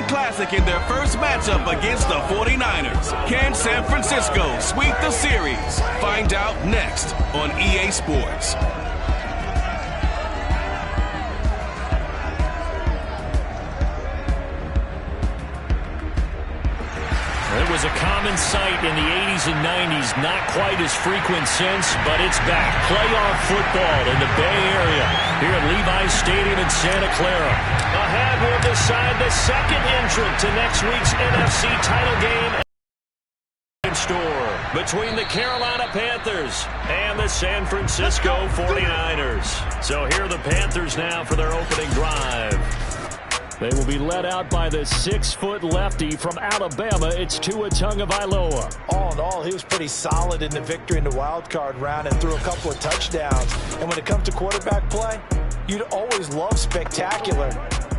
classic in their first matchup against the 49ers. Can San Francisco sweep the series? Find out next on EA Sports. It was a common sight in the 80s and 90s, not quite as frequent since, but it's back. Playoff football in the Bay Area here at Levi's Stadium in Santa Clara. Ahead will decide the second entrant to next week's NFC title game in store between the Carolina Panthers and the San Francisco 49ers. So here are the Panthers now for their opening drive. They will be led out by the 6-foot lefty from Alabama. It's Tua Tagovailoa. All in all, he was pretty solid in the victory in the wild card round and threw a couple of touchdowns. And when it comes to quarterback play, you'd always love spectacular.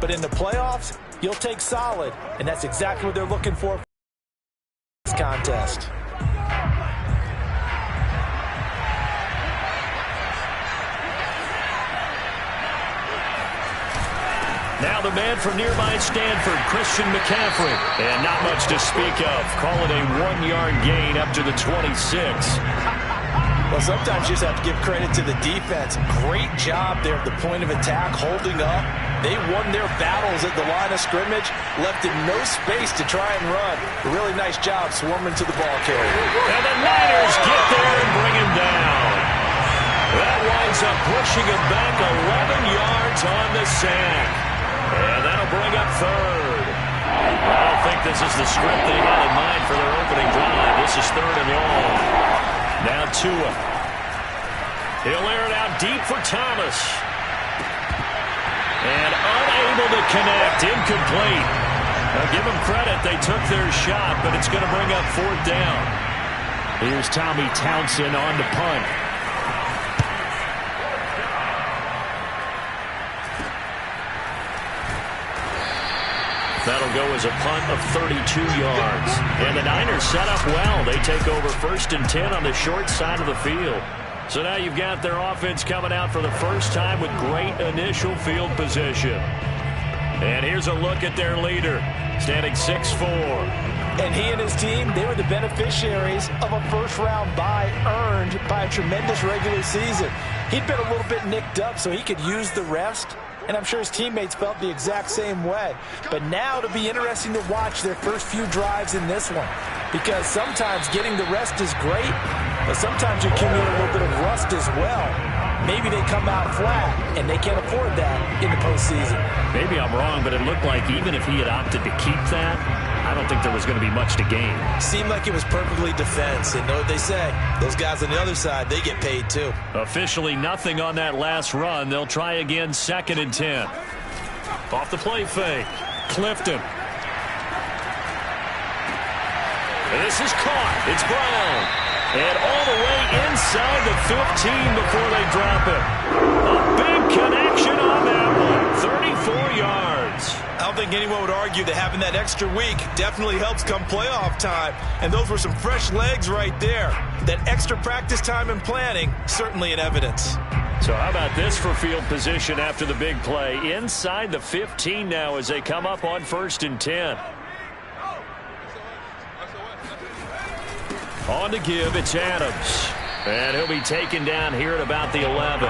But in the playoffs, you'll take solid. And that's exactly what they're looking for this contest. Now the man from nearby Stanford, Christian McCaffrey. And not much to speak of. Call it a 1-yard gain up to the 26. Well, sometimes you just have to give credit to the defense. Great job there at the point of attack, holding up. They won their battles at the line of scrimmage, left him no space to try and run. A really nice job swarming to the ball carrier. And the Niners get there and bring him down. That winds up pushing him back 11 yards on the sack. And that'll bring up third. I don't think this is the script they had in mind for their opening drive. This is third and long. Now Tua. He'll air it out deep for Thomas. And unable to connect. Incomplete. Now give them credit. They took their shot, but it's going to bring up fourth down. Here's Tommy Townsend on the punt. That'll go as a punt of 32 yards. And the Niners set up well. They take over 1st and 10 on the short side of the field. So now you've got their offense coming out for the first time with great initial field position. And here's a look at their leader, standing 6'4". And he and his team, they were the beneficiaries of a first-round bye earned by a tremendous regular season. He'd been a little bit nicked up, so he could use the rest. And I'm sure his teammates felt the exact same way. But now it'll be interesting to watch their first few drives in this one. Because sometimes getting the rest is great, but sometimes you accumulate a little bit of rust as well. Maybe they come out flat, and they can't afford that in the postseason. Maybe I'm wrong, but it looked like even if he had opted to keep that, I don't think there was going to be much to gain. Seemed like it was perfectly defense. And know what they say? Those guys on the other side, they get paid too. Officially nothing on that last run. They'll try again 2nd and 10. Off the play fake. Clifton. This is caught. It's Brown. And all the way inside the 15 before they drop it. A big connection on that one. 34 yards. I don't think anyone would argue that having that extra week definitely helps come playoff time. And those were some fresh legs right there. That extra practice time and planning, certainly in evidence. So how about this for field position after the big play? Inside the 15 now as they come up on 1st and 10. On to give, it's Adams. And he'll be taken down here at about the 11.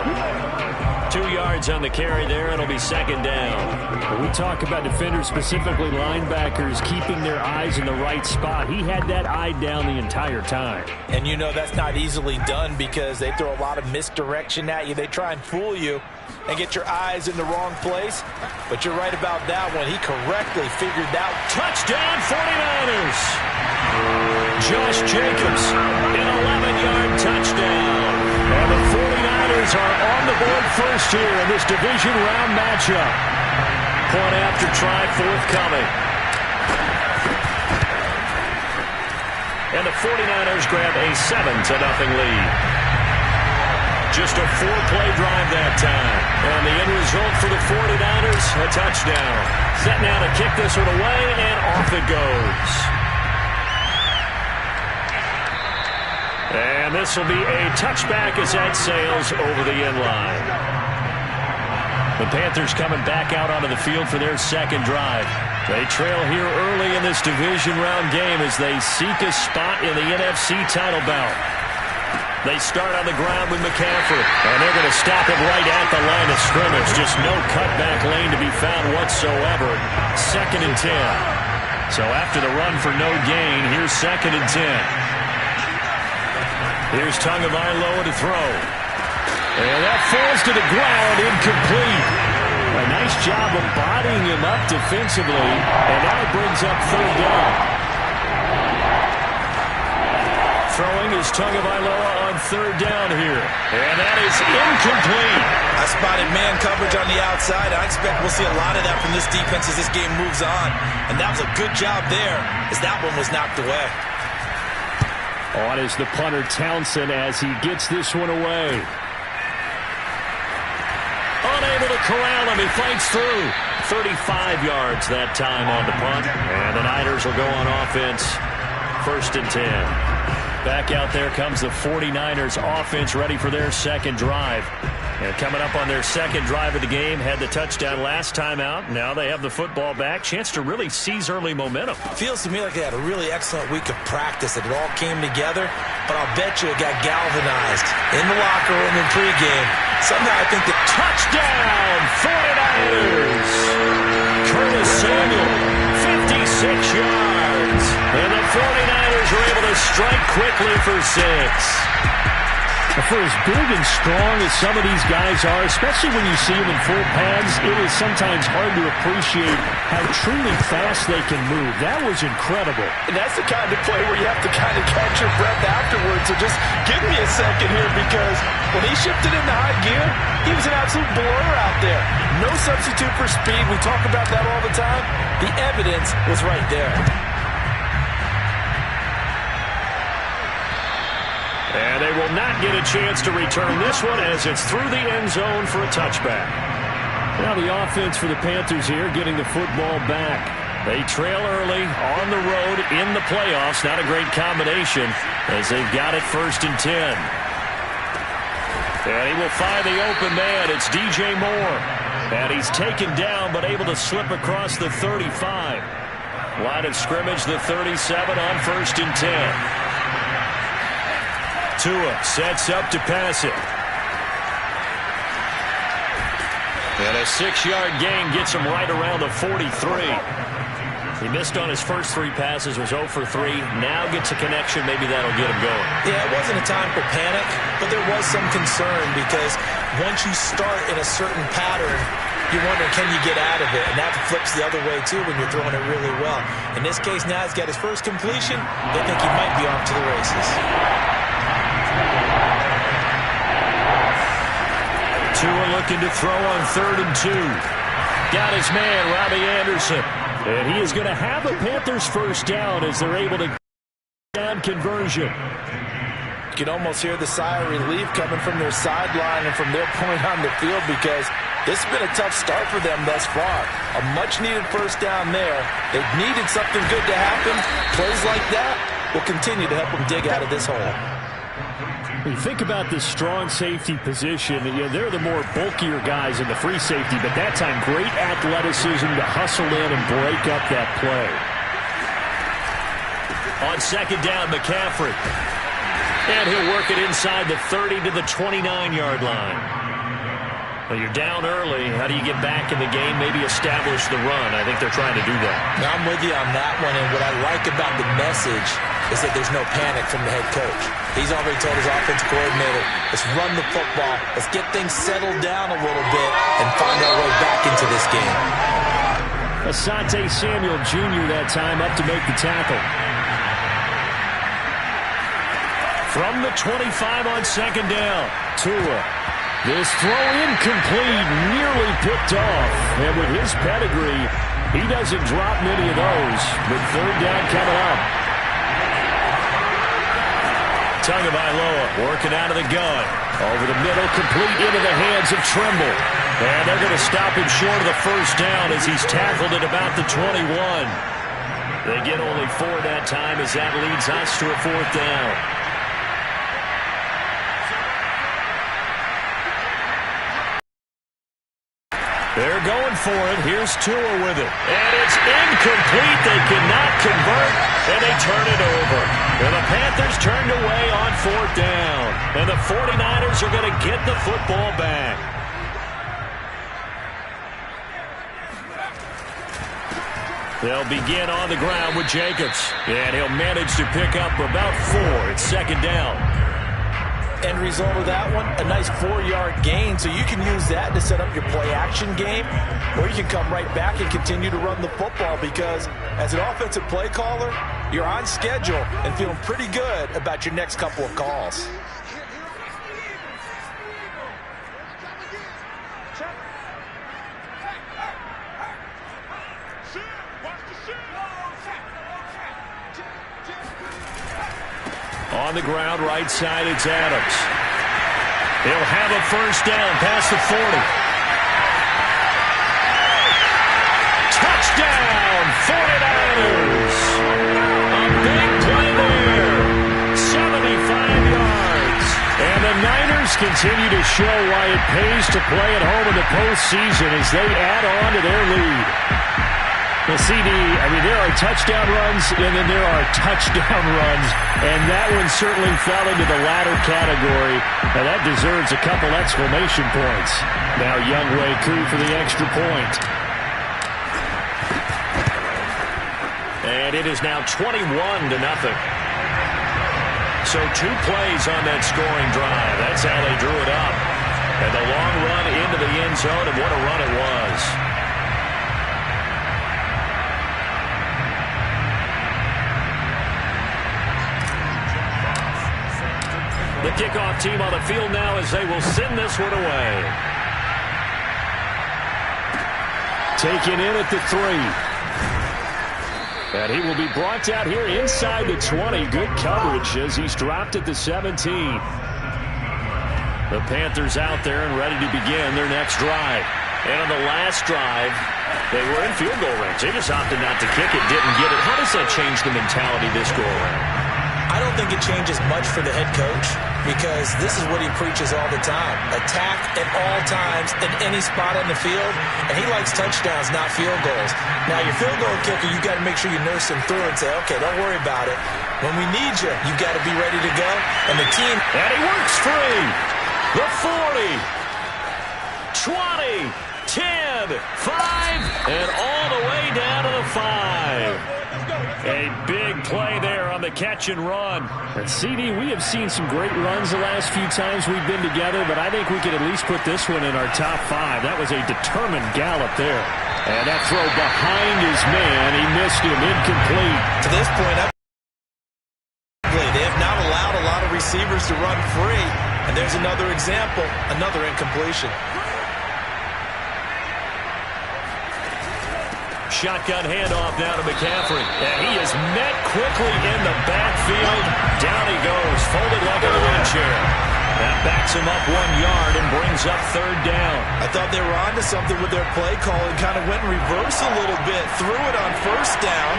2 yards on the carry there, and it'll be 2nd down. When we talk about defenders, specifically linebackers, keeping their eyes in the right spot, he had that eye down the entire time. And you know that's not easily done because they throw a lot of misdirection at you. They try and fool you and get your eyes in the wrong place. But you're right about that one. He correctly figured out. Touchdown 49ers! Josh Jacobs, an 11-yard touchdown. And the 49ers are on the board first here in this division round matchup. Point after try forthcoming. And the 49ers grab a 7-0 lead. Just a 4-play drive that time. And the end result for the 49ers, a touchdown. Set now to kick this one away, and off it goes. And this will be a touchback as that sails over the end line. The Panthers coming back out onto the field for their second drive. They trail here early in this division round game as they seek a spot in the NFC title bout. They start on the ground with McCaffrey, and they're going to stop him right at the line of scrimmage. Just no cutback lane to be found whatsoever. 2nd and 10. So after the run for no gain, here's 2nd and 10. Here's Tagovailoa to throw. And that falls to the ground, incomplete. A nice job of bodying him up defensively, and now it brings up 3rd down. Throwing is Tagovailoa on 3rd down here. And that is incomplete. I spotted man coverage on the outside. I expect we'll see a lot of that from this defense as this game moves on. And that was a good job there as that one was knocked away. On is the punter Townsend as he gets this one away. Unable to corral him. He fights through. 35 yards that time on the punt. And the Niners will go on offense. 1st and 10. Back out there comes the 49ers offense ready for their second drive. And coming up on their second drive of the game, had the touchdown last time out. Now they have the football back. Chance to really seize early momentum. Feels to me like they had a really excellent week of practice. It all came together, but I'll bet you it got galvanized in the locker room in pregame. Somehow I think the touchdown 49ers. Curtis Samuel, 56 yards. And the 49ers are able to strike quickly for 6. For as big and strong as some of these guys are, especially when you see them in full pads, it is sometimes hard to appreciate how truly fast they can move. That was incredible. And that's the kind of play where you have to kind of catch your breath afterwards. So just give me a second here, because when he shifted into high gear, he was an absolute blur out there. No substitute for speed. We talk about that all the time. The evidence was right there. And they will not get a chance to return this one as it's through the end zone for a touchback. Now the offense for the Panthers here getting the football back. They trail early on the road in the playoffs. Not a great combination as they've got it 1st and 10. And he will find the open man. It's DJ Moore. And he's taken down but able to slip across the 35. Line of scrimmage, the 37 on 1st and 10. Tua sets up to pass it. And a 6-yard gain gets him right around the 43. He missed on his first 3 passes, was 0 for 3. Now gets a connection. Maybe that'll get him going. Yeah, it wasn't a time for panic, but there was some concern because once you start in a certain pattern, you wonder, can you get out of it? And that flips the other way, too, when you're throwing it really well. In this case, now he's got his first completion. They think he might be off to the races. Tua looking to throw on 3rd and 2. Got his man, Robbie Anderson. And he is going to have a Panthers first down as they're able to down conversion. You can almost hear the sigh of relief coming from their sideline and from their point on the field, because this has been a tough start for them thus far. A much-needed first down there. They've needed something good to happen. Plays like that will continue to help them dig out of this hole. When you think about this strong safety position, they're the more bulkier guys in the free safety, but that time great athleticism to hustle in and break up that play. On 2nd down, McCaffrey. And he'll work it inside the 30 to the 29-yard line. Well, you're down early. How do you get back in the game? Maybe establish the run. I think they're trying to do that. Now, I'm with you on that one, and what I like about the message is that there's no panic from the head coach. He's already told his offensive coordinator, let's run the football, let's get things settled down a little bit and find our way back into this game. Asante Samuel Jr. that time up to make the tackle. From the 25 on 2nd down, Tua. This throw incomplete, nearly picked off. And with his pedigree, he doesn't drop many of those. But 3rd down coming up. Tagovailoa working out of the gun. Over the middle, complete into the hands of Trimble. And they're going to stop him short of the first down as he's tackled at about the 21. They get only 4 that time as that leads us to a 4th down. They're going for it. Here's Tua with it. And it's incomplete. They cannot convert, and they turn it over. And the Panthers turned away on 4th down. And the 49ers are going to get the football back. They'll begin on the ground with Jacobs. And he'll manage to pick up about 4. It's 2nd down. End result of that one, a nice 4-yard gain, so you can use that to set up your play-action game, or you can come right back and continue to run the football because as an offensive play caller, you're on schedule and feeling pretty good about your next couple of calls. On the ground, right side, it's Adams. He'll have a 1st down past the 40. Touchdown, 49ers. A big play there. 75 yards. And the Niners continue to show why it pays to play at home in the postseason as they add on to their lead. Well, CD, I mean, there are touchdown runs, and then there are touchdown runs, and that one certainly fell into the latter category. Now, that deserves a couple exclamation points. Now, Younghoe Koo for the extra point. And it is now 21-0. So 2 plays on that scoring drive. That's how they drew it up. And the long run into the end zone, and what a run it was. The kickoff team on the field now as they will send this one away. Taken in at the 3. And he will be brought out here inside the 20. Good coverage as he's dropped at the 17. The Panthers out there and ready to begin their next drive. And on the last drive, they were in field goal range. They just opted not to kick it, didn't get it. How does that change the mentality this go around? I don't think it changes much for the head coach because this is what he preaches all the time. Attack at all times in any spot on the field, and he likes touchdowns, not field goals. Now, your field goal kicker, you got to make sure you nurse him through and say, okay, don't worry about it. When we need you, you got to be ready to go. And the team... And he works free. The 40, 20, 10, 5, and all the way down to the 5. A big play there on the catch and run. And CD, we have seen some great runs the last few times we've been together, but I think we could at least put this one in our top 5. That was a determined gallop there. And that throw behind his man, he missed him, incomplete. To this point, they have not allowed a lot of receivers to run free. And there's another example, another incompletion. Shotgun handoff now to McCaffrey. And he is met quickly in the backfield. Down he goes, folded like a lawn chair. That backs him up 1 yard and brings up 3rd down. I thought they were onto something with their play call and kind of went in reverse a little bit. Threw it on 1st down,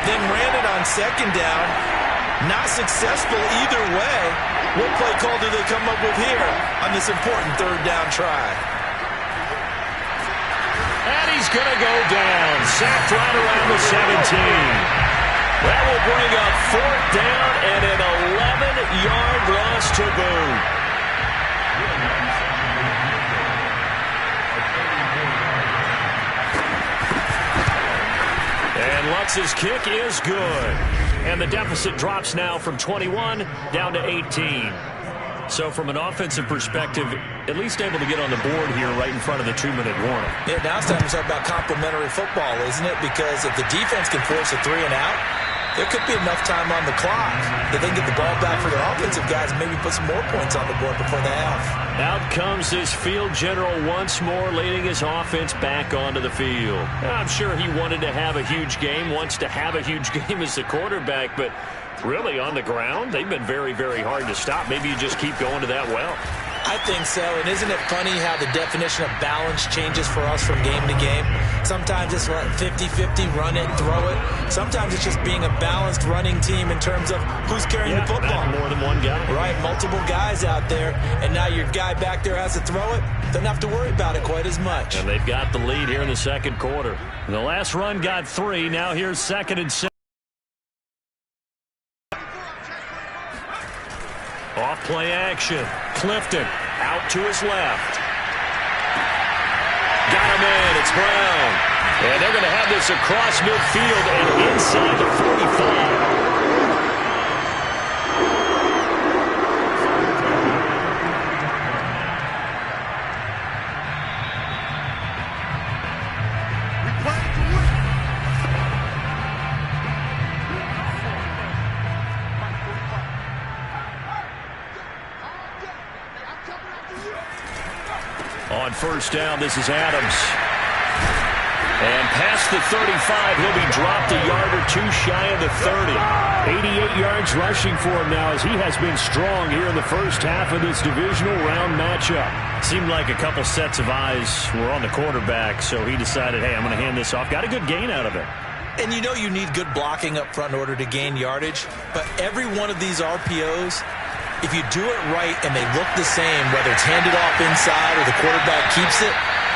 then ran it on 2nd down. Not successful either way. What play call do they come up with here on this important 3rd down try? And he's going to go down. Sacked right around the 17. That will bring up 4th down and an 11-yard loss to boot. And Lutz's kick is good. And the deficit drops now from 21 down to 18. So from an offensive perspective, at least able to get on the board here right in front of the 2-minute warning. Yeah, now it's time to talk about complementary football, isn't it? Because if the defense can force a 3 and out, there could be enough time on the clock that they can get the ball back for their offensive guys and maybe put some more points on the board before the half. Out comes this field general once more, leading his offense back onto the field. I'm sure he wanted to have a huge game, wants to have a huge game as the quarterback, but really on the ground, they've been very, very hard to stop. Maybe you just keep going to that well. I think so, and isn't it funny how the definition of balance changes for us from game to game? Sometimes it's 50-50, run it, throw it. Sometimes it's just being a balanced running team in terms of who's carrying the football. More than one guy. Right, multiple guys out there, and now your guy back there has to throw it. Doesn't have to worry about it quite as much. And they've got the lead here in the second quarter. The last run got 3. Now here's 2nd and 7. Off play action. Clifton out to his left. Got him in. It's Brown. And they're going to have this across midfield and inside the 45. On first down, this is Adams. And past the 35, he'll be dropped a yard or 2 shy of the 30. 88 yards rushing for him now as he has been strong here in the first half of this divisional round matchup. Seemed like a couple sets of eyes were on the quarterback, so he decided, hey, I'm going to hand this off. Got a good gain out of it. And you know you need good blocking up front in order to gain yardage, but every one of these RPOs, if you do it right and they look the same, whether it's handed off inside or the quarterback keeps it,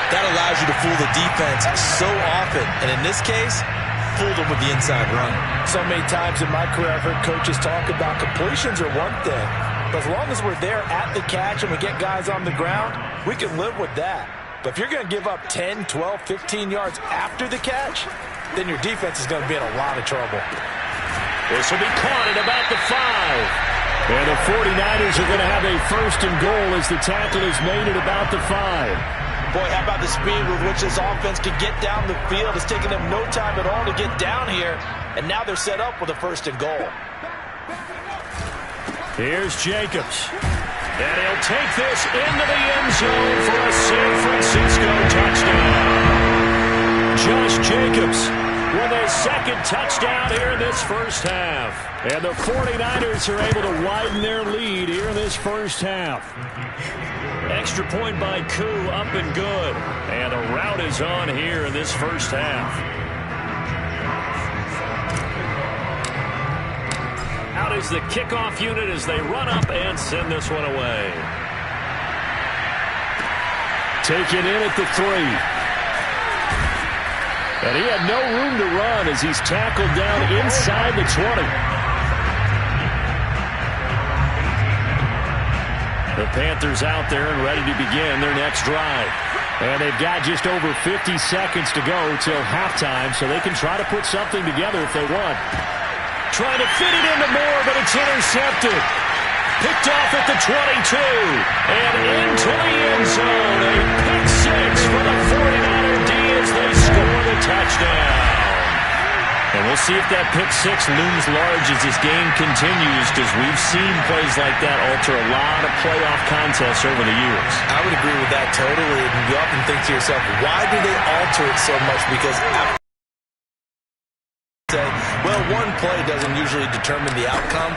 that allows you to fool the defense so often. And in this case, fooled them with the inside run. So many times in my career, I've heard coaches talk about completions are one thing. But as long as we're there at the catch and we get guys on the ground, we can live with that. But if you're going to give up 10, 12, 15 yards after the catch, then your defense is going to be in a lot of trouble. This will be caught at about the 5. And the 49ers are going to have a 1st and goal as the tackle is made at about the 5. Boy, how about the speed with which this offense can get down the field? It's taken them no time at all to get down here, and now they're set up with a 1st and goal. Here's Jacobs. And he'll take this into the end zone for a San Francisco touchdown. Josh Jacobs with a 2nd touchdown here in this first half. And the 49ers are able to widen their lead here in this first half. Extra point by Koo, up and good. And a rout is on here in this first half. Out is the kickoff unit as they run up and send this one away. Taken in at the 3. And he had no room to run as he's tackled down inside the 20. The Panthers out there and ready to begin their next drive. And they've got just over 50 seconds to go till halftime, so they can try to put something together if they want. Trying to fit it into Moore, but it's intercepted. Picked off at the 22. And into the end zone. A pick 6 for the 49er D as they score the touchdown. And we'll see if that pick 6 looms large as this game continues, because we've seen plays like that alter a lot of playoff contests over the years. I would agree with that totally. And you often think to yourself, why do they alter it so much? Because after say, well, one play doesn't usually determine the outcome.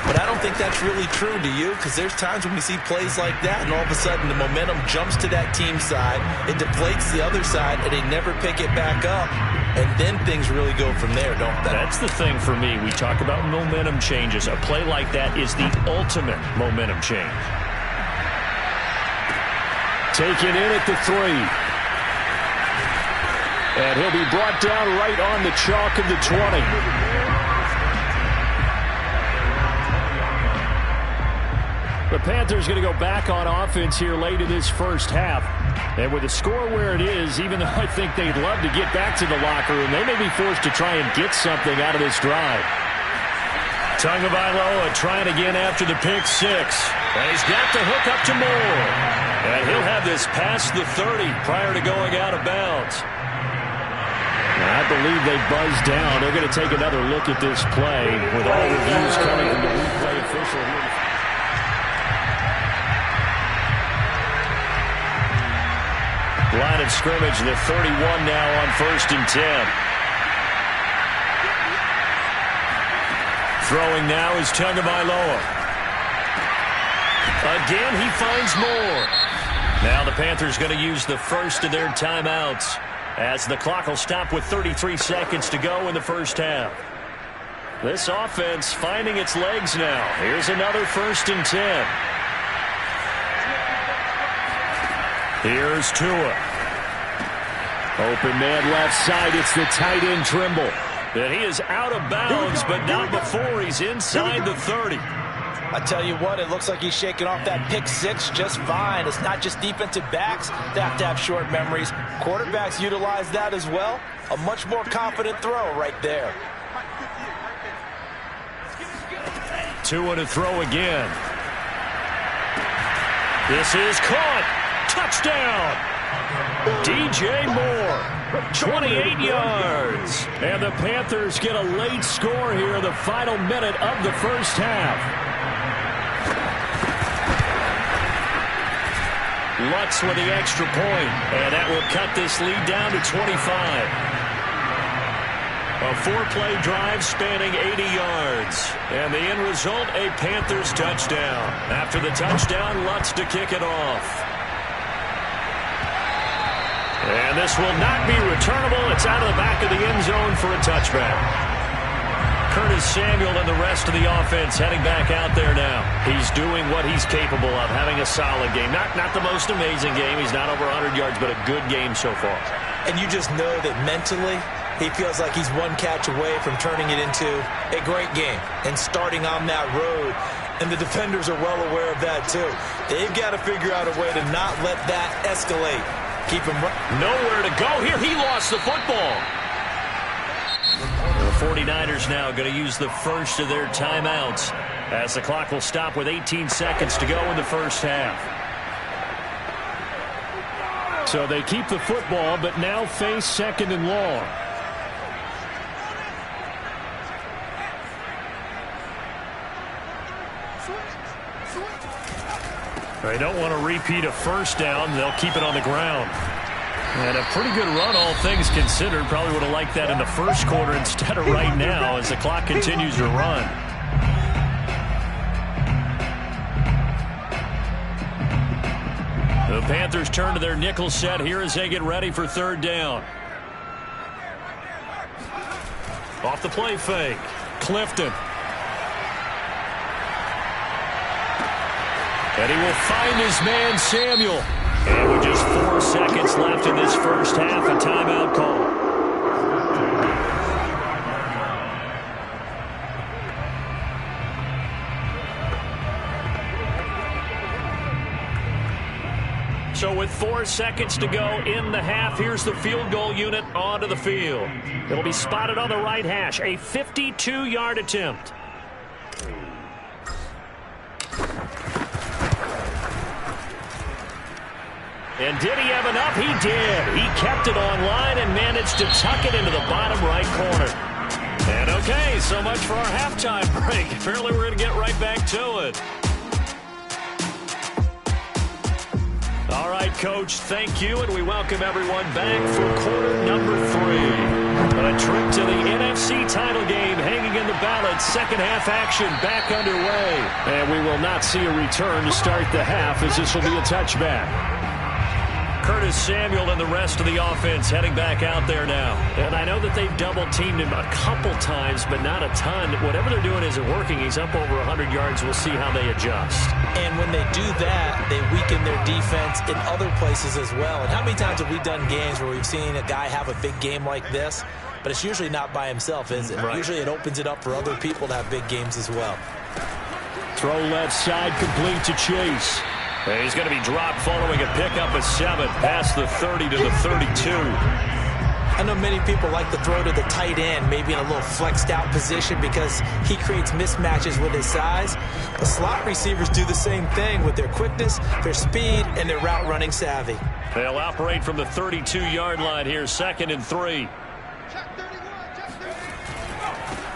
But I don't think that's really true, do you? Because there's times when we see plays like that, and all of a sudden the momentum jumps to that team side, it deflates the other side, and they never pick it back up. And then things really go from there, don't they? That's the thing for me. We talk about momentum changes. A play like that is the ultimate momentum change. Taken in at the 3. And he'll be brought down right on the chalk of the 20. The Panthers going to go back on offense here late in this first half. And with the score where it is, even though I think they'd love to get back to the locker room, they may be forced to try and get something out of this drive. Tagovailoa trying again after the pick 6. And he's got the hook up to Moore. And he'll have this past the 30 prior to going out of bounds. I believe they buzzed down. They're going to take another look at this play with all reviews coming from the replay official here. Line of scrimmage, the 31 now on 1st and 10. Throwing now is Tagovailoa. Again, he finds Moore. Now the Panthers going to use the first of their timeouts as the clock will stop with 33 seconds to go in the first half. This offense finding its legs now. Here's another 1st and 10. Here's Tua. Open man left side. It's the tight end Trimble. And he is out of bounds, but not before he's inside the 30. I tell you what, it looks like he's shaking off that pick six just fine. It's not just defensive backs that have to have short memories. Quarterbacks utilize that as well. A much more confident throw right there. Tua to throw again. This is caught. Touchdown. DJ Moore, 28 yards. And the Panthers get a late score here in the final minute of the first half. Lutz with the extra point, and that will cut this lead down to 25. A 4-play drive spanning 80 yards, and the end result, a Panthers touchdown. After the touchdown, Lutz to kick it off. And this will not be returnable. It's out of the back of the end zone for a touchback. Curtis Samuel and the rest of the offense heading back out there now. He's doing what he's capable of, having a solid game. Not the most amazing game. He's not over 100 yards, but a good game so far. And you just know that mentally, he feels like he's one catch away from turning it into a great game and starting on that road. And the defenders are well aware of that, too. They've got to figure out a way to not let that escalate. Keep him nowhere to go here. He lost the football. The 49ers now going to use the first of their timeouts as the clock will stop with 18 seconds to go in the first half. So they keep the football, but now face 2nd and long. They don't want to repeat a first down. They'll keep it on the ground. And a pretty good run, all things considered. Probably would have liked that in the first quarter instead of right now as the clock continues to run. The Panthers turn to their nickel set here as they get ready for 3rd down. Off the play fake. Clifton. And he will find his man, Samuel. And with just 4 seconds left in this first half, a timeout call. So with 4 seconds to go in the half, here's the field goal unit onto the field. It'll be spotted on the right hash, a 52-yard attempt. And did he have enough? He did. He kept it online and managed to tuck it into the bottom right corner. And okay, so much for our halftime break. Apparently we're going to get right back to it. All right, Coach, thank you, and we welcome everyone back for quarter number 3. But a trip to the NFC title game hanging in the balance. Second half action back underway. And we will not see a return to start the half as this will be a touchback. Curtis Samuel and the rest of the offense heading back out there now. And I know that they've double-teamed him a couple times, but not a ton. Whatever they're doing isn't working. He's up over 100 yards. We'll see how they adjust. And when they do that, they weaken their defense in other places as well. And how many times have we done games where we've seen a guy have a big game like this, but it's usually not by himself, is it? Right. Usually it opens it up for other people to have big games as well. Throw left side, complete to Chase. And he's going to be dropped following a pickup of 7 past the 30 to the 32. I know many people like to throw to the tight end, maybe in a little flexed out position because he creates mismatches with his size. The slot receivers do the same thing with their quickness, their speed, and their route running savvy. They'll operate from the 32-yard line here, 2nd and 3.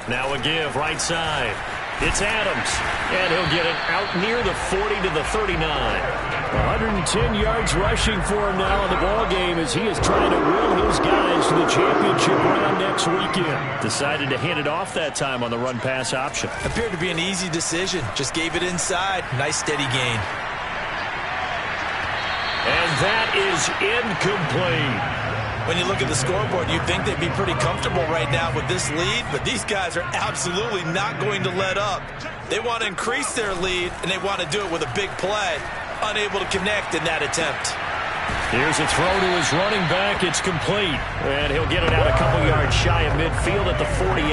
Now a give, right side. It's Adams, and he'll get it out near the 40 to the 39. 110 yards rushing for him now in the ball game as he is trying to will his guys to the championship round next weekend. Decided to hand it off that time on the run-pass option. Appeared to be an easy decision. Just gave it inside. Nice steady gain. And that is incomplete. When you look at the scoreboard, you'd think they'd be pretty comfortable right now with this lead, but these guys are absolutely not going to let up. They want to increase their lead, and they want to do it with a big play. Unable to connect in that attempt. Here's a throw to his running back. It's complete. And he'll get it out a couple yards shy of midfield at the 48.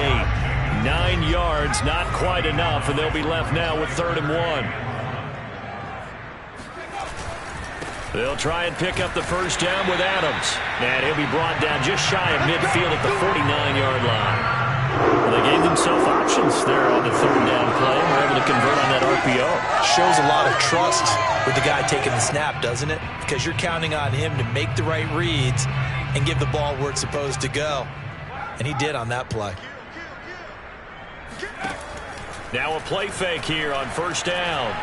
9 yards, not quite enough, and they'll be left now with 3rd and 1. They'll try and pick up the first down with Adams. And he'll be brought down just shy of midfield at the 49-yard line. Well, they gave themselves options there on the 3rd down play. And were able to convert on that RPO. Shows a lot of trust with the guy taking the snap, doesn't it? Because you're counting on him to make the right reads and give the ball where it's supposed to go. And he did on that play. Now a play fake here on 1st down.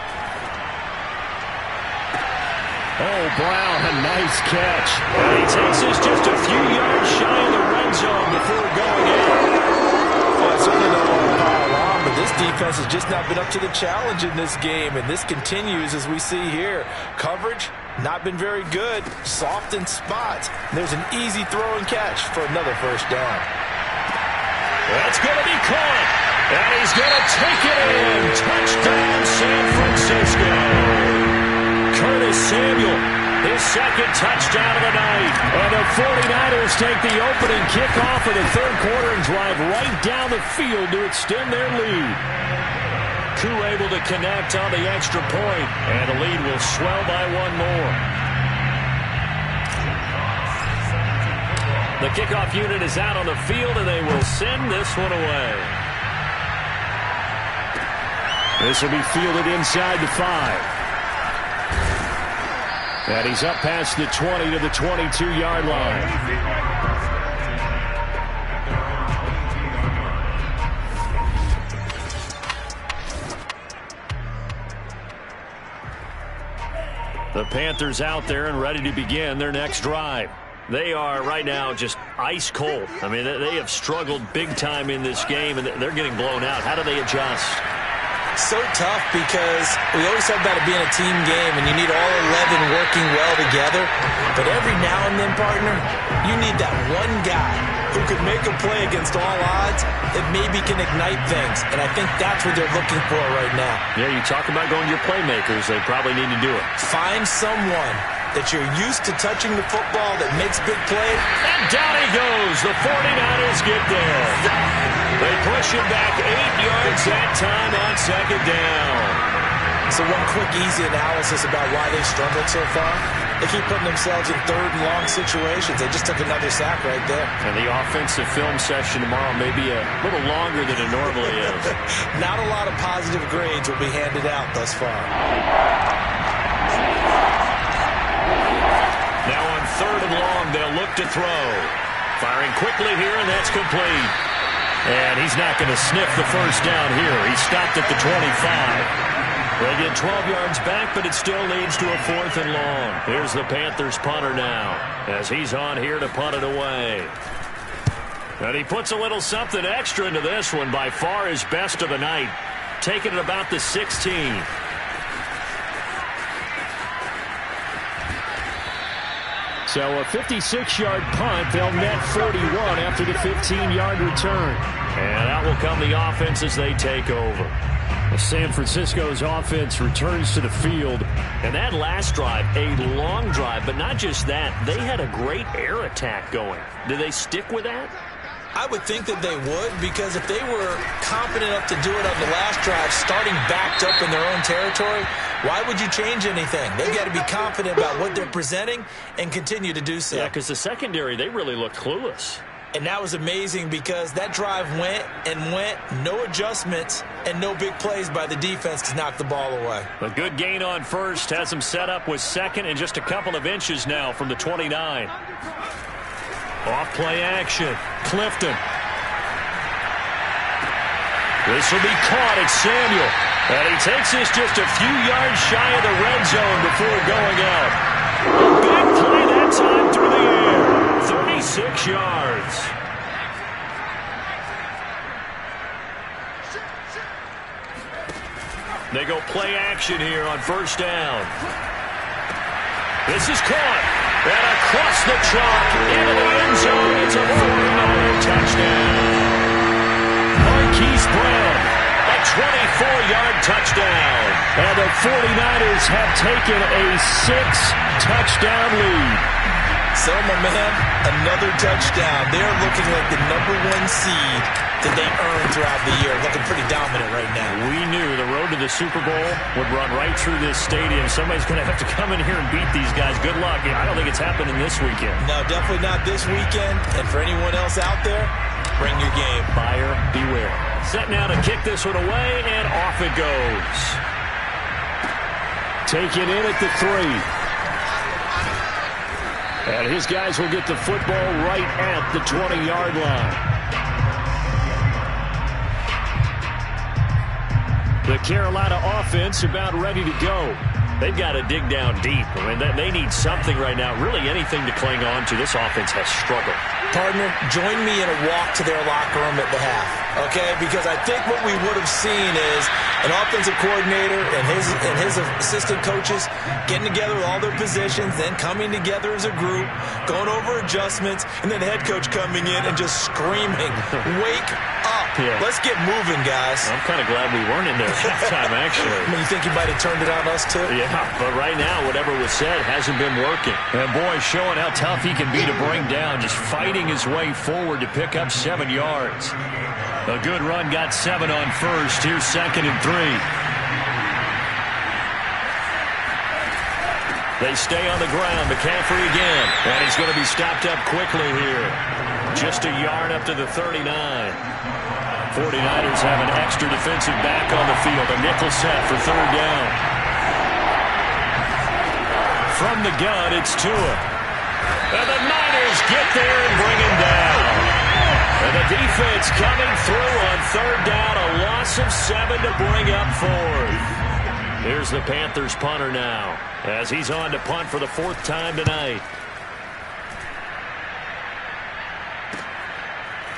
Oh, Brown, a nice catch. And he takes this just a few yards shy of the red zone before going in. Well, certainly don't want to pile on, but this defense has just not been up to the challenge in this game, and this continues as we see here. Coverage, not been very good. Soft in spots. There's an easy throw and catch for another 1st down. That's going to be caught, and he's going to take it in. Touchdown, San Francisco. Curtis Samuel, his 2nd touchdown of the night. And the 49ers take the opening kickoff of the 3rd quarter and drive right down the field to extend their lead. Koo able to connect on the extra point, and the lead will swell by 1 more. The kickoff unit is out on the field, and they will send this one away. This will be fielded inside the 5. And he's up past the 20 to the 22-yard line. The Panthers out there and ready to begin their next drive. They are right now just ice cold. I mean, they have struggled big time in this game, and they're getting blown out. How do they adjust? So tough because we always have about it being a team game, and you need all 11 working well together. But every now and then, partner, you need that one guy who could make a play against all odds that maybe can ignite things. And I think that's what they're looking for right now. Yeah, you talk about going to your playmakers. They probably need to do it. Find someone that you're used to touching the football that makes big plays. And down he goes. The 49ers get there. They push him back 8 yards that time on 2nd down. So one quick, easy analysis about why they struggled so far. They keep putting themselves in 3rd and long situations. They just took another sack right there. And the offensive film session tomorrow may be a little longer than it normally is. Not a lot of positive grades will be handed out thus far. Now on 3rd and long, they'll look to throw. Firing quickly here, and that's complete. And he's not going to sniff the first down here. He stopped at the 25. They get 12 yards back, but it still leads to a 4th and long. Here's the Panthers punter now, as he's on here to punt it away. And he puts a little something extra into this one, by far his best of the night. Taking it about the 16. So a 56-yard punt. They'll net 41 after the 15-yard return. And out will come the offense as they take over. San Francisco's offense returns to the field. And that last drive, a long drive, but not just that. They had a great air attack going. Do they stick with that? I would think that they would, because if they were confident enough to do it on the last drive, starting backed up in their own territory, why would you change anything? They've got to be confident about what they're presenting and continue to do so. Yeah, because the secondary, they really looked clueless. And that was amazing because that drive went and went, no adjustments, and no big plays by the defense to knock the ball away. A good gain on first, has them set up with 2nd and just a couple of inches now from the 29. Off play action. Clifton. This will be caught. It's Samuel. And he takes this just a few yards shy of the red zone before going out. A big play that time through the air. 36 yards. They go play action here on 1st down. This is caught. And across the chalk, into the end zone, it's a 49er touchdown. Marquise Brown, a 24-yard touchdown. And the 49ers have taken a 6-touchdown lead. So, my man, another touchdown. They're looking like the #1 seed that they earned throughout the year. Looking pretty dominant right now. We knew the road to the Super Bowl would run right through this stadium. Somebody's going to have to come in here and beat these guys. Good luck. I don't think it's happening this weekend. No, definitely not this weekend. And for anyone else out there, bring your game. Buyer beware. Set now to kick this one away, and off it goes. Taken in at the 3. And his guys will get the football right at the 20-yard line. The Carolina offense about ready to go. They've got to dig down deep. I mean, they need something right now, really anything to cling on to. This offense has struggled. Partner, join me in a walk to their locker room at the half, okay? Because I think what we would have seen is an offensive coordinator and his assistant coaches getting together with all their positions, then coming together as a group, going over adjustments, and then the head coach coming in and just screaming, "Wake up. Yeah. Let's get moving, guys." I'm kind of glad we weren't in there at halftime, actually. I mean, you think he might have turned it on us, too? Yeah, but right now, whatever was said hasn't been working. And, boy, showing how tough he can be to bring down, just fighting his way forward to pick up 7 yards. A good run got 7 on first. Here's 2nd and 3. They stay on the ground. McCaffrey again. And he's going to be stopped up quickly here. Just a yard up to the 39. 49ers have an extra defensive back on the field. A nickel set for 3rd down. From the gun, it's Tua. And the Niners get there and bring him down. And the defense coming through on 3rd down. A loss of 7 to bring up 4th. Here's the Panthers punter now, as he's on to punt for the 4th time tonight.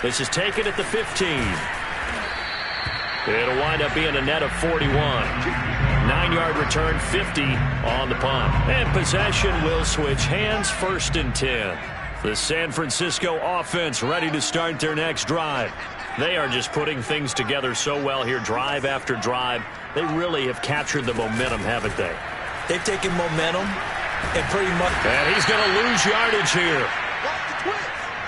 This is taken at the 15. It'll wind up being a net of 41. 9-yard return, 50 on the punt. And possession will switch hands, 1st and 10. The San Francisco offense ready to start their next drive. They are just putting things together so well here, drive after drive. They really have captured the momentum, haven't they? They've taken momentum and pretty much... And he's going to lose yardage here,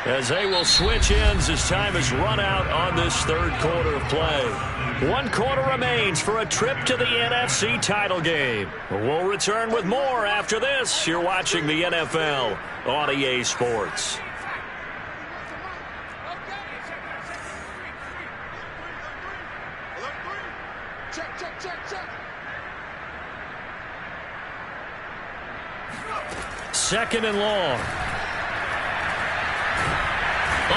as they will switch ends as time has run out on this 3rd quarter of play. 1 quarter remains for a trip to the NFC title game. We'll return with more after this. You're watching the NFL on EA Sports. Second and long.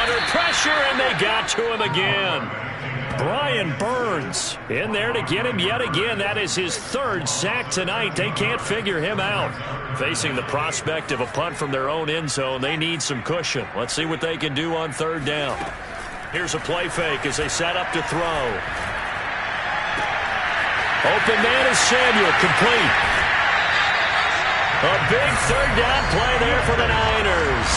Under pressure, and they got to him again. Brian Burns in there to get him yet again. That is his 3rd sack tonight. They can't figure him out. Facing the prospect of a punt from their own end zone, they need some cushion. Let's see what they can do on 3rd down. Here's a play fake as they set up to throw. Open man is Samuel, complete. A big 3rd down play there for the Niners.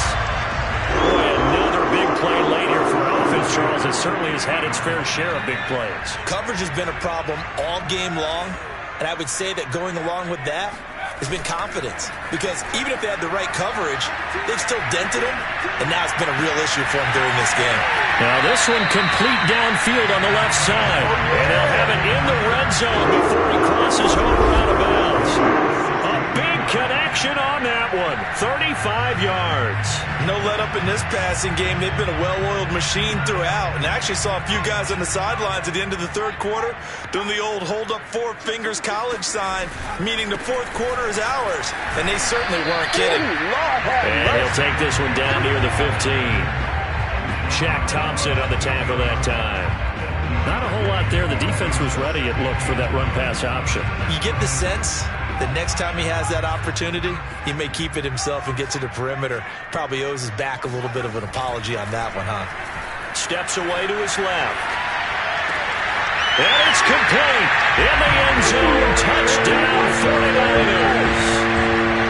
Another big play late here for offense, Charles. It certainly has had its fair share of big plays. Coverage has been a problem all game long, and I would say that going along with that has been confidence. Because even if they had the right coverage, they've still dented them, and now it's been a real issue for them during this game. Now this one complete downfield on the left side, and they'll have it in the red zone before he crosses over out of bounds. A big connection on that one, 35 yards. No let up in this passing game. They've been a well-oiled machine throughout, and I actually saw a few guys on the sidelines at the end of the 3rd quarter doing the old hold up 4 fingers college sign, meaning the 4th quarter is ours, and they certainly weren't kidding. And he'll take this one down near the 15. Shaq Thompson on the tackle that time. Not a whole lot there. The defense was ready, it looked, for that run-pass option. You get the sense that next time he has that opportunity, he may keep it himself and get to the perimeter. Probably owes his back a little bit of an apology on that one, huh? Steps away to his left. And it's complete. In the end zone. Touchdown, 49ers.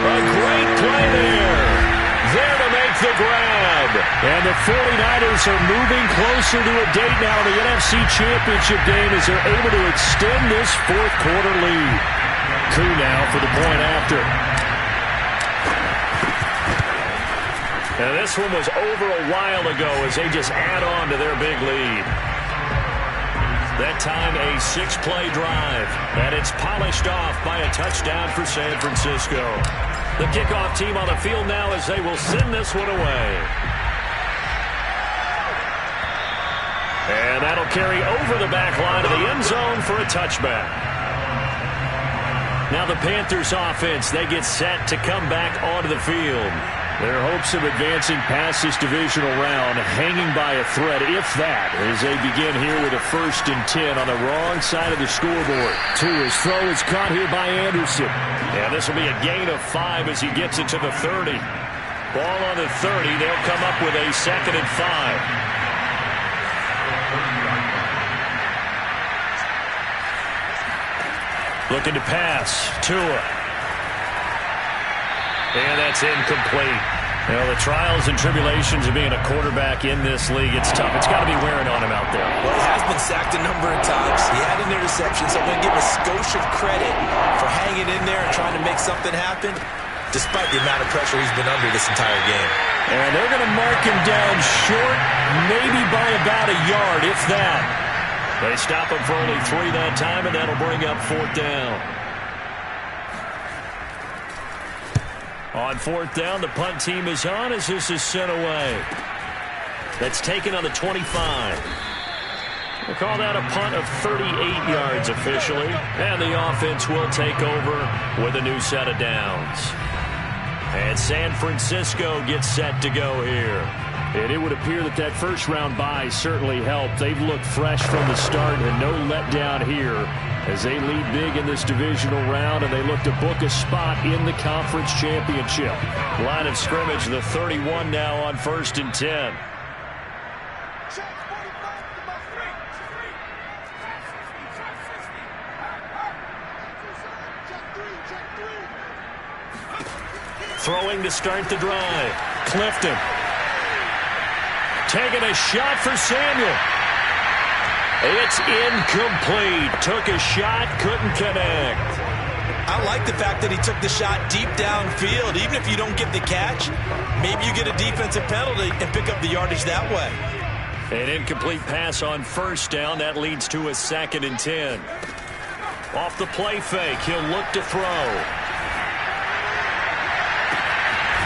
A great play there. And the 49ers are moving closer to a date now in the NFC Championship game as they're able to extend this fourth quarter lead. Koo now for the point after. And this one was over a while ago as they just add on to their big lead. That time a 6-play drive. And it's polished off by a touchdown for San Francisco. The kickoff team on the field now as they will send this one away. And that'll carry over the back line of the end zone for a touchback. Now the Panthers offense, they get set to come back onto the field. Their hopes of advancing past this divisional round hanging by a thread, if that, as they begin here with a 1st and 10 on the wrong side of the scoreboard. Tua's throw is caught here by Anderson. Yeah, this will be a gain of 5 as he gets it to the 30. Ball on the 30. They'll come up with a 2nd and 5. Looking to pass. Tua. And that's incomplete. You know, the trials and tribulations of being a quarterback in this league, it's tough. It's got to be wearing on him out there. Well, he has been sacked a number of times. He had an interception, so I'm going to give a skosh of credit for hanging in there and trying to make something happen, despite the amount of pressure he's been under this entire game. And they're going to mark him down short, maybe by about a yard, if that. They stop him for only 3 that time, and that'll bring up 4th down. On 4th down, the punt team is on as this is sent away. That's taken on the 25. We'll call that a punt of 38 yards officially. And the offense will take over with a new set of downs. And San Francisco gets set to go here. And it would appear that that first-round bye certainly helped. They've looked fresh from the start and no letdown here as they lead big in this divisional round, and they look to book a spot in the conference championship. Line of scrimmage, the 31 now on 1st and 10. Throwing to start the drive. Clifton. Taking a shot for Samuel. It's incomplete. Took a shot, couldn't connect. I like the fact that he took the shot deep downfield. Even if you don't get the catch, maybe you get a defensive penalty and pick up the yardage that way. An incomplete pass on 1st down. That leads to a 2nd and 10. Off the play fake, he'll look to throw.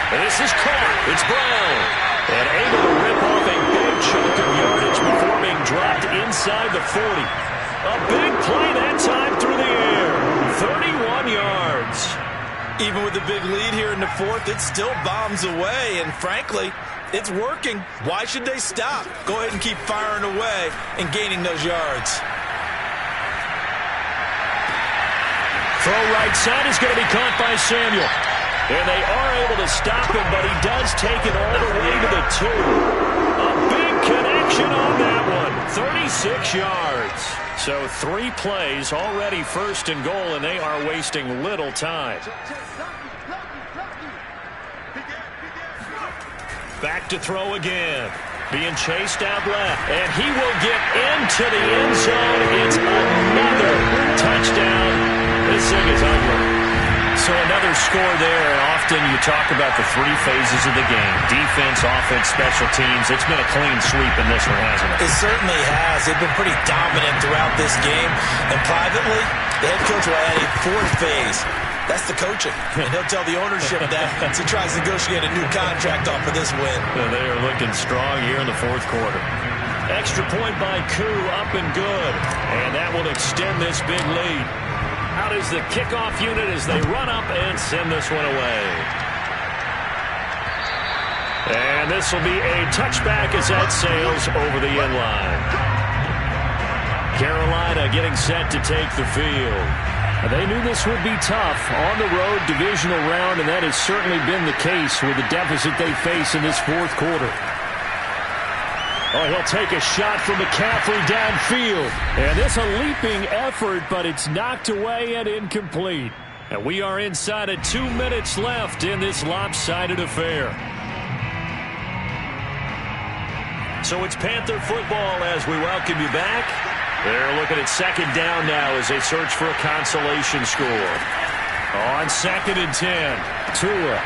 And this is caught. It's Brown. And able to rip off a big chunk of yardage before being dropped inside the 40. A big play that time through the air. 31 yards. Even with the big lead here in the 4th, it still bombs away. And frankly, it's working. Why should they stop? Go ahead and keep firing away and gaining those yards. Throw right side is going to be caught by Samuel. And they are able to stop him, but he does take it all the way to the 2. A big connection on that one. 36 yards. So 3 plays, already 1st and goal, and they are wasting little time. Back to throw again. Being chased out left. And he will get into the end zone. It's another touchdown. This thing is ugly. So another score there. Often you talk about the 3 phases of the game. Defense, offense, special teams. It's been a clean sweep in this one, hasn't it? It certainly has. They've been pretty dominant throughout this game. And privately, the head coach will add a 4th phase. That's the coaching. And he'll tell the ownership that as he tries to negotiate a new contract off of this win. Well, they are looking strong here in the 4th quarter. Extra point by Koo, up and good. And that will extend this big lead. Out is the kickoff unit as they run up and send this one away. And this will be a touchback as that sails over the end line. Carolina getting set to take the field. They knew this would be tough on the road divisional round, and that has certainly been the case with the deficit they face in this 4th quarter. Oh, he'll take a shot from McCaffrey downfield. And this a leaping effort, but it's knocked away and incomplete. And we are inside of 2 minutes left in this lopsided affair. So it's Panther football as we welcome you back. They're looking at second down now as they search for a consolation score. On 2nd and 10, Tua.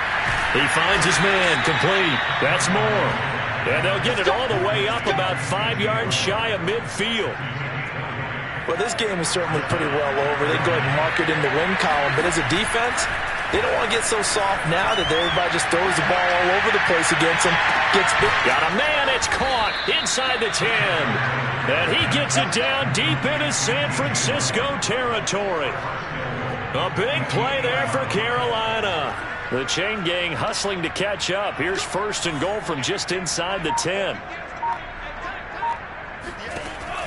He finds his man, complete. That's more. And they'll get it all the way up about 5 yards shy of midfield. Well, this game is certainly pretty well over. They go ahead and mark it in the win column. But as a defense, they don't want to get so soft now that everybody just throws the ball all over the place against them. Got a man, it's caught inside the 10. And he gets it down deep into San Francisco territory. A big play there for Carolina. The chain gang hustling to catch up. Here's 1st and goal from just inside the 10.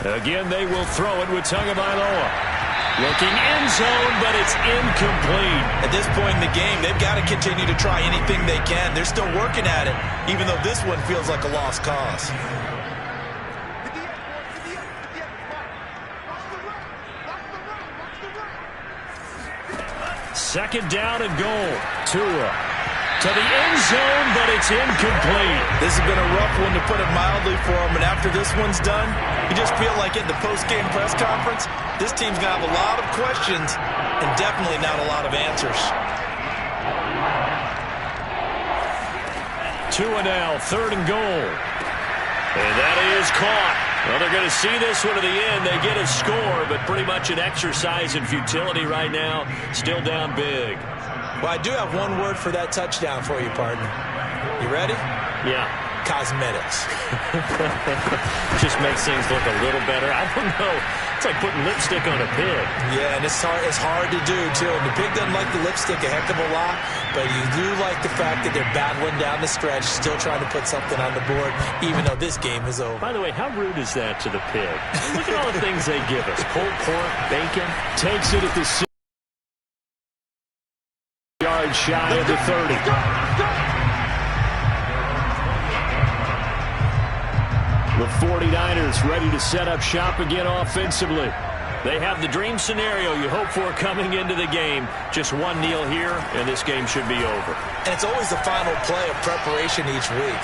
Again, they will throw it with Tagovailoa. Looking end zone, but it's incomplete. At this point in the game, they've got to continue to try anything they can. They're still working at it, even though this one feels like a lost cause. Second down and goal. Tua to the end zone, but it's incomplete. This has been a rough one, to put it mildly, for him. And after this one's done, you just feel like in the post-game press conference, this team's going to have a lot of questions and definitely not a lot of answers. Tua now, 3rd and goal. And that is caught. Well, they're going to see this one to the end. They get a score, but pretty much an exercise in futility right now. Still down big. Well, I do have one word for that touchdown for you, partner. You ready? Yeah. Cosmetics. Just makes things look a little better. I don't know. It's like putting lipstick on a pig. Yeah, and it's hard to do, too. And the pig doesn't like the lipstick a heck of a lot, but you do like the fact that they're battling down the stretch, still trying to put something on the board, even though this game is over. By the way, how rude is that to the pig? Look at all the things they give us. Pulled pork, bacon. Takes it at the 6 yards shy of the 30. The 49ers ready to set up shop again offensively. They have the dream scenario you hope for coming into the game. Just one kneel here, and this game should be over. And it's always the final play of preparation each week.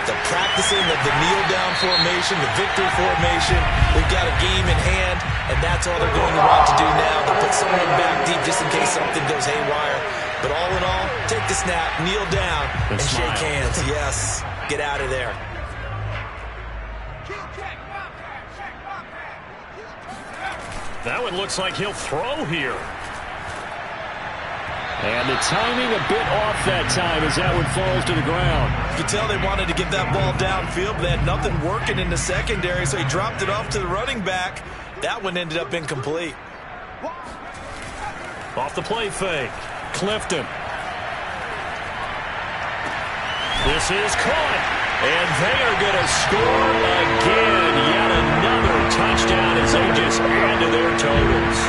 The practicing of the kneel-down formation, the victory formation. We've got a game in hand, and that's all they're going to want to do now. To put someone back deep just in case something goes haywire. But all in all, take the snap, kneel down, and shake hands. Yes, get out of there. That one looks like he'll throw here. And the timing a bit off that time as that one falls to the ground. You can tell they wanted to get that ball downfield, but they had nothing working in the secondary, so he dropped it off to the running back. That one ended up incomplete. Off the play fake. Clifton. This is caught. And they are going to score again. Yet another touchdown as they just add to their totals.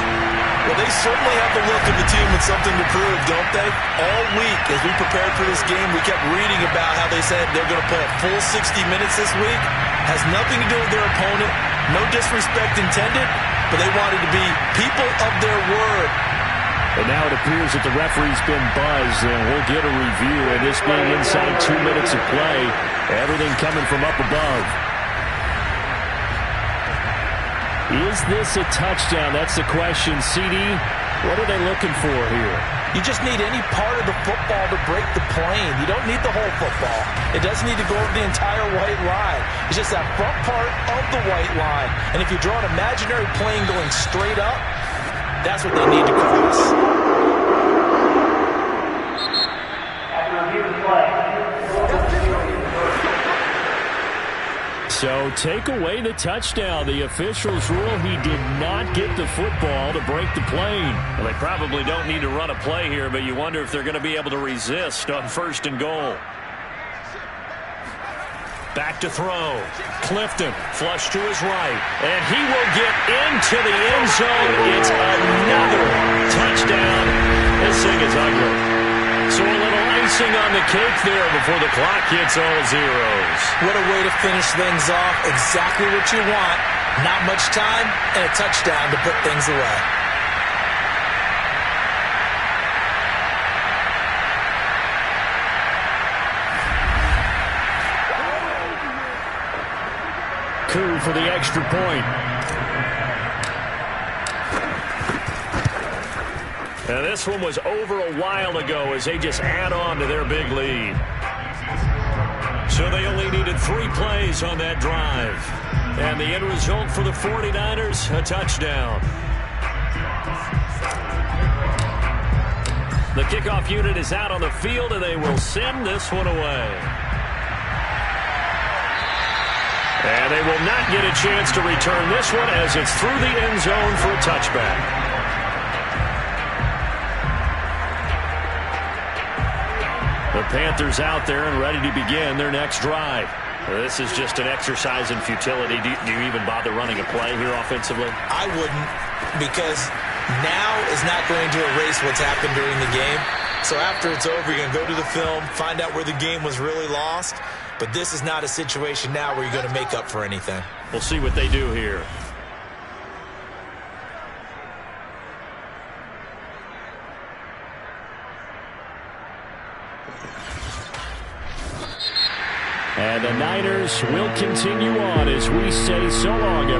Well, they certainly have the look of a team with something to prove, don't they? All week, as we prepared for this game, we kept reading about how they said they're going to play a full 60 minutes this week. Has nothing to do with their opponent. No disrespect intended, but they wanted to be people of their word. And now it appears that the referee's been buzzed, and we'll get a review. And this being inside 2 minutes of play, everything coming from up above. Is this a touchdown? That's the question. CD, what are they looking for here? You just need any part of the football to break the plane. You don't need the whole football. It doesn't need to go over the entire white line. It's just that front part of the white line. And if you draw an imaginary plane going straight up, that's what they need to cross. So take away the touchdown. The officials rule he did not get the football to break the plane. Well, they probably don't need to run a play here, but you wonder if they're going to be able to resist on 1st and goal. Back to throw. Clifton, flush to his right. And he will get into the end zone. It's another touchdown. This thing is ugly. So a little icing on the cake there before the clock hits all zeros. What a way to finish things off. Exactly what you want. Not much time and a touchdown to put things away. coup for the extra point. And this one was over a while ago as they just add on to their big lead. So they only needed 3 plays on that drive. And the end result for the 49ers, a touchdown. The kickoff unit is out on the field, and they will send this one away. And they will not get a chance to return this one as it's through the end zone for a touchback. The Panthers out there and ready to begin their next drive. This is just an exercise in futility. Do you even bother running a play here offensively? I wouldn't, because now is not going to erase what's happened during the game. So after it's over, you're going to go to the film, find out where the game was really lost. But this is not a situation now where you're going to make up for anything. We'll see what they do here. And the Niners will continue on as we say so long, everyone.